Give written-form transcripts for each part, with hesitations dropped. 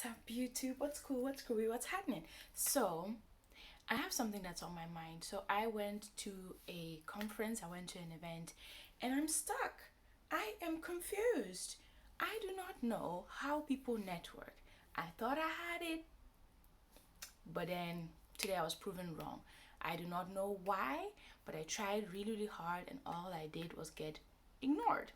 What's up, YouTube? What's cool? What's groovy? What's happening? So, I have something that's on my mind. So, I went to a conference, I went to an event, and I'm stuck. I am confused. I do not know how people network. I thought I had it, but then today I was proven wrong. I do not know why, but I tried really, really hard, and all I did was get ignored.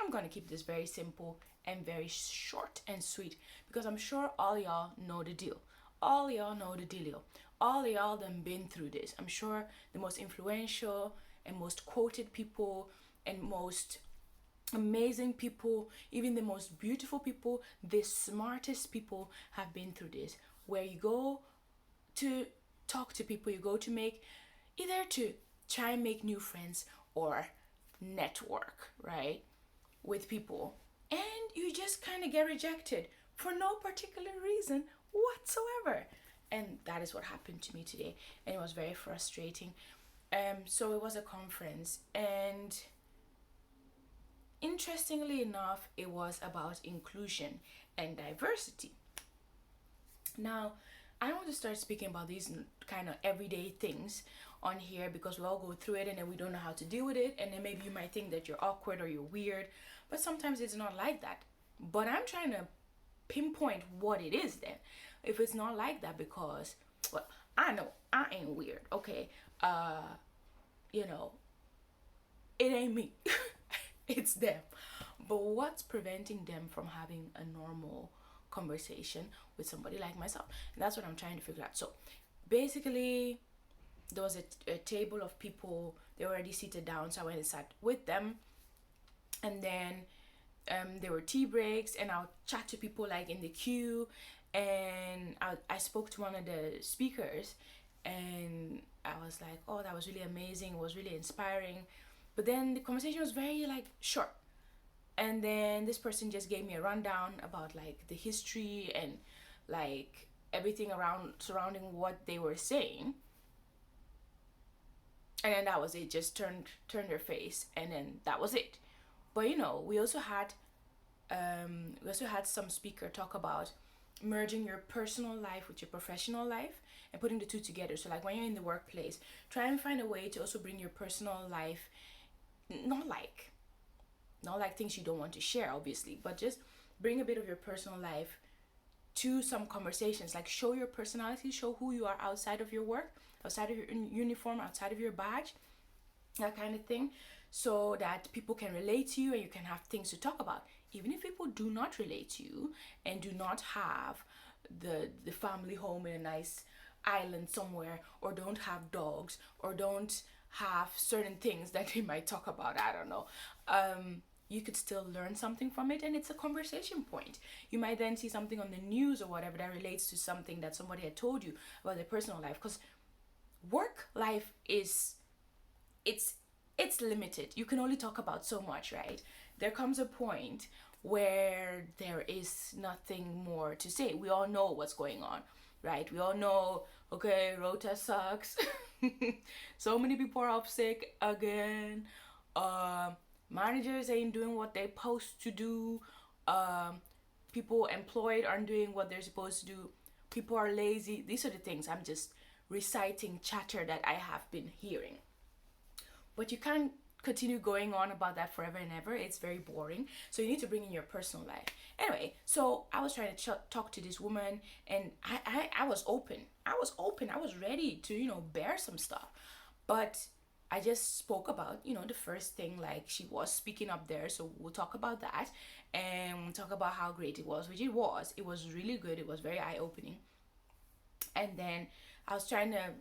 I'm gonna keep this very simple and very short and sweet because I'm sure all y'all know the deal. All y'all know the dealio. All y'all done been through this. I'm sure the most influential and most quoted people and most amazing people, even the most beautiful people, the smartest people have been through this. Where you go to talk to people, you go to make either to try and make new friends or network, right? With people, and you just kind of get rejected for no particular reason whatsoever. And that is what happened to me today, and it was very frustrating. So it was a conference, and interestingly enough, it was about inclusion and diversity. Now, I want to start speaking about these kind of everyday things on here because we all go through it and then we don't know how to deal with it. And then maybe you might think that you're awkward or you're weird, but sometimes it's not like that. But I'm trying to pinpoint what it is then. If it's not like that, because, well, I know I ain't weird, okay? You know, it ain't me, it's them. But what's preventing them from having a normal conversation with somebody like myself? And that's what I'm trying to figure out. So basically, there was a table of people. They were already seated down, so I went and sat with them. And then there were tea breaks, and I'll chat to people like in the queue. And I spoke to one of the speakers, and I was like, oh, that was really amazing. It was really inspiring. But then the conversation was very like short. And then this person just gave me a rundown about like the history and like everything around surrounding what they were saying. And then that was it. Just turned their face, and then that was it. But we also had some speaker talk about merging your personal life with your professional life and putting the two together. So like when you're in the workplace, try and find a way to also bring your personal life, not like things you don't want to share obviously, but just bring a bit of your personal life to some conversations. Like show your personality, show who you are outside of your work, outside of your uniform, outside of your badge, that kind of thing, so that people can relate to you and you can have things to talk about. Even if people do not relate to you and do not have the family home in a nice island somewhere, or don't have dogs, or don't have certain things that they might talk about, I don't know, you could still learn something from it, and it's a conversation point. You might then see something on the news or whatever that relates to something that somebody had told you about their personal life, because work life is, it's limited. You can only talk about so much, right? There comes a point where there is nothing more to say. We all know what's going on, right? We all know, okay, rota sucks. So many people are off sick again. Managers ain't doing what they're supposed to do. People employed aren't doing what they're supposed to do. People are lazy. These are the things I'm just reciting chatter that I have been hearing. But you can't continue going on about that forever and ever. It's very boring. So you need to bring in your personal life. Anyway, so I was trying to talk to this woman, and I was open. I was ready to, bear some stuff. But I just spoke about, the first thing, like she was speaking up there. So we'll talk about that and talk about how great it was, which it was. It was really good. It was very eye-opening. And then I was trying to,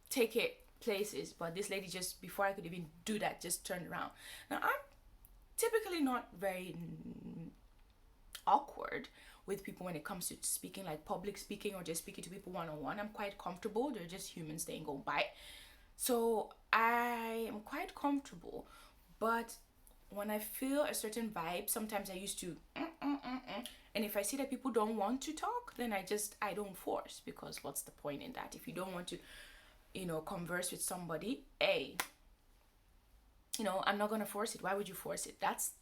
take it places, but this lady, just before I could even do that, just turned around. Now, I'm typically not very awkward with people when it comes to speaking, like public speaking or just speaking to people one-on-one. I'm quite comfortable. They're just humans, they ain't gonna bite. So I am quite comfortable. But when I feel a certain vibe, sometimes I used to and if I see that people don't want to talk, then I don't force, because what's the point in that? If you don't want to converse with somebody, I'm not going to force it. Why would you force it? That's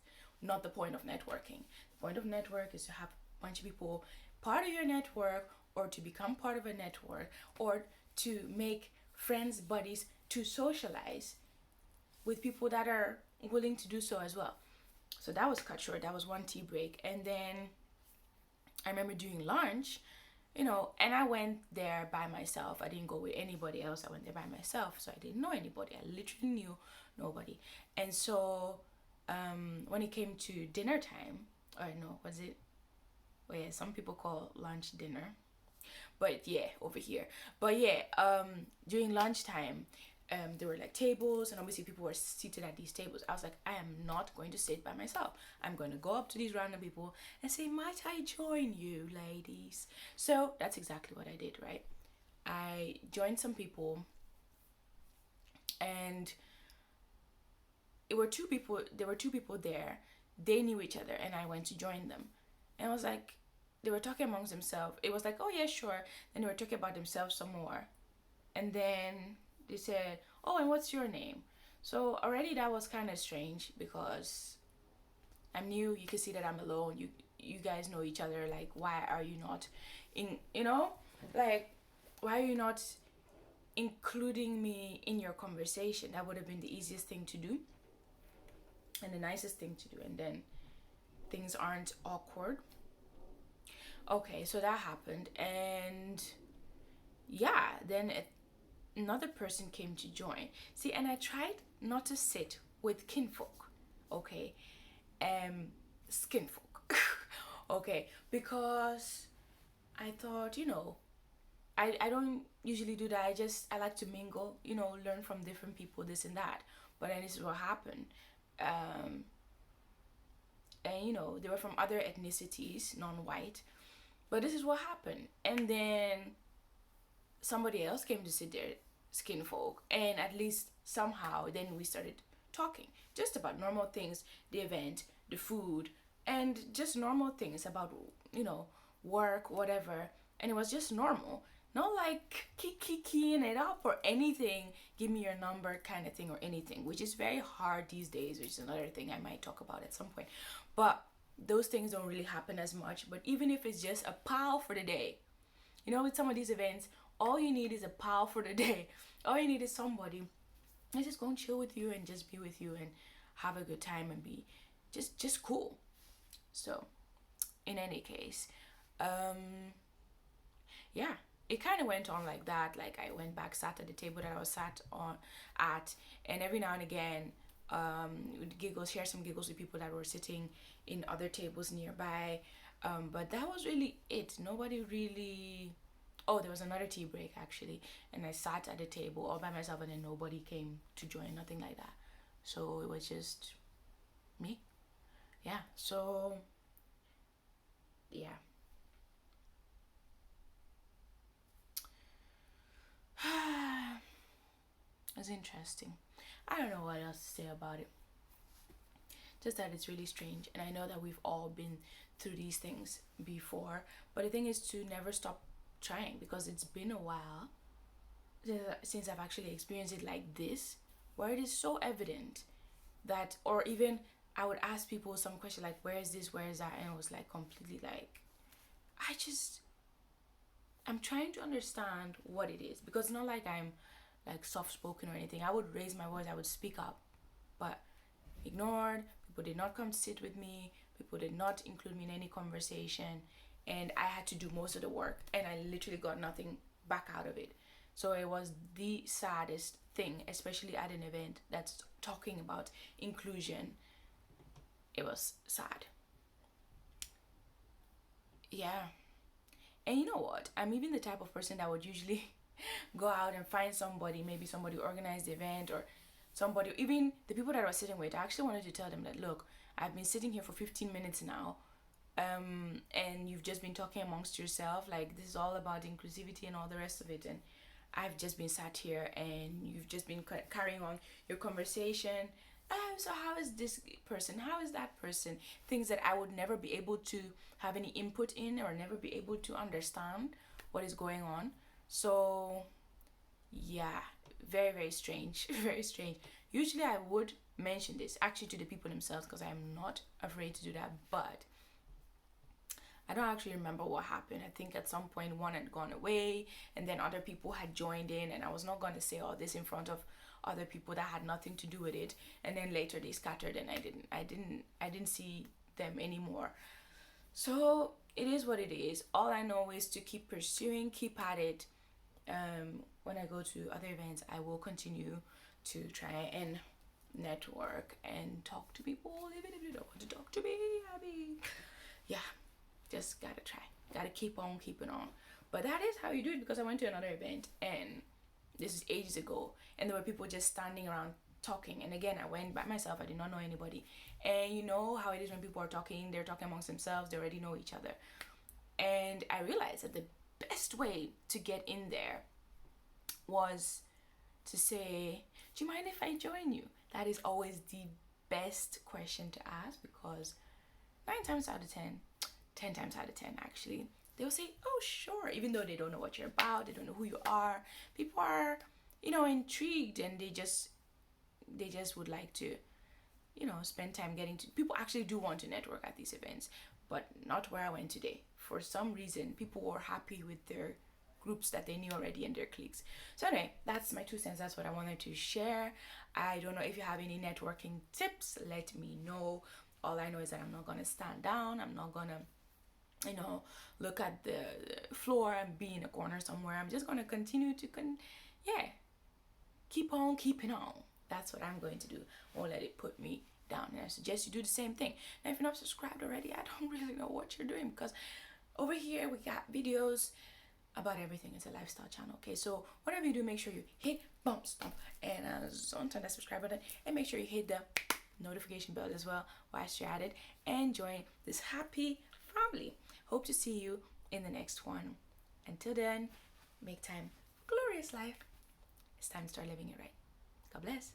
not the point of networking. The point of network is to have bunch of people part of your network, or to become part of a network, or to make friends, buddies, to socialize with people that are willing to do so as well. So that was cut short. That was one tea break. And then I remember doing lunch, and I went there by myself. I didn't go with anybody else. I went there by myself. So I didn't know anybody. I literally knew nobody. And so when it came to dinner time, or no, was it? Well, yeah, some people call lunch dinner. But yeah, over here. But yeah, during lunchtime, there were like tables, and obviously people were seated at these tables. I was like, I am not going to sit by myself. I'm going to go up to these random people and say, might I join you, ladies? So that's exactly what I did, right? I joined some people, and there were two people there. They knew each other, and I went to join them. And I was like, they were talking amongst themselves. It was like, oh yeah, sure. Then they were talking about themselves some more. And then they said, oh, and what's your name? So already that was kind of strange, because I'm new. You can see that I'm alone. You guys know each other. Like, why are you not like, why are you not including me in your conversation? That would have been the easiest thing to do and the nicest thing to do, and then things aren't awkward. Okay, so that happened, and yeah, then another person came to join. See, and I tried not to sit with kinfolk, okay, skinfolk, okay, because I thought, I don't usually do that. I like to mingle, learn from different people, this and that. But then this is what happened. And they were from other ethnicities, non-white. But this is what happened. And then somebody else came to sit there, skin folk, and at least somehow then we started talking just about normal things, the event, the food, and just normal things about, work, whatever. And it was just normal. Not like keying it up or anything, give me your number kind of thing or anything, which is very hard these days, which is another thing I might talk about at some point. But those things don't really happen as much. But even if it's just a pal for the day, with some of these events, all you need is a pal for the day. All you need is somebody that's just go and chill with you and just be with you and have a good time and be just cool. So in any case, yeah, it kind of went on like that. Like, I went back, sat at the table that I was sat on at, and every now and again, would giggles, share some giggles with people that were sitting in other tables nearby. But that was really it. Nobody really. Oh, there was another tea break actually, and I sat at the table all by myself, and then nobody came to join, nothing like that. So it was just me. Yeah. So yeah. It's interesting. I don't know what else to say about it. Just that it's really strange, and I know that we've all been through these things before. But the thing is to never stop trying, because it's been a while since I've actually experienced it like this, where it is so evident that, or even I would ask people some question like, where is this, where is that, and it was like completely like, I'm trying to understand what it is, because it's not like I'm like soft spoken or anything. I would raise my voice, I would speak up, but ignored. People did not come to sit with me. People did not include me in any conversation, and I had to do most of the work, and I literally got nothing back out of it. So it was the saddest thing, especially at an event that's talking about inclusion. It was sad. Yeah. And you know what? I'm even the type of person that would usually go out and find somebody, maybe somebody who organized the event, or somebody, even the people that I was sitting with. I actually wanted to tell them that, look, I've been sitting here for 15 minutes now, and you've just been talking amongst yourself. Like, this is all about inclusivity and all the rest of it. And I've just been sat here, and you've just been carrying on your conversation. So how is this person? How is that person? Things that I would never be able to have any input in, or never be able to understand what is going on. So yeah, very, very strange. Very strange. Usually I would mention this actually to the people themselves, because I'm not afraid to do that, but I don't actually remember what happened. I think at some point one had gone away, and then other people had joined in, and I was not going to say all this in front of other people that had nothing to do with it. And then later they scattered, and I didn't see them anymore. So it is what it is. All I know is to keep pursuing, keep at it. When I go to other events, I will continue to try and network and talk to people, even if you don't want to talk to me. I mean, yeah, just gotta try, gotta keep on keeping on. But that is how you do it, because I went to another event, and this is ages ago, and there were people just standing around talking. And again, I went by myself, I did not know anybody. And you know how it is when people are talking, they're talking amongst themselves, they already know each other. And I realized that the best way to get in there was to say, do you mind if I join you? That is always the best question to ask, because 9 times out of 10, 10 times out of 10 actually, they'll say, oh sure, even though they don't know what you're about, they don't know who you are. People are, intrigued, and they just would like to, spend time getting to. People actually do want to network at these events, but not where I went today. For some reason, people were happy with their groups that they knew already and their cliques. So anyway, that's my 2 cents. That's what I wanted to share. I don't know if you have any networking tips. Let me know. All I know is that I'm not gonna stand down. I'm not gonna, look at the floor and be in a corner somewhere. I'm just gonna continue to keep on keeping on. That's what I'm going to do. Won't let it put me down. And I suggest you do the same thing. Now, if you're not subscribed already, I don't really know what you're doing, because over here we got videos about everything. It's a lifestyle channel. Okay, so whatever you do, make sure you hit stomp and turn that subscribe button, and make sure you hit the notification bell as well whilst you're at it, and join this happy family. Hope to see you in the next one. Until then, make time glorious life. It's time to start living it right. God bless.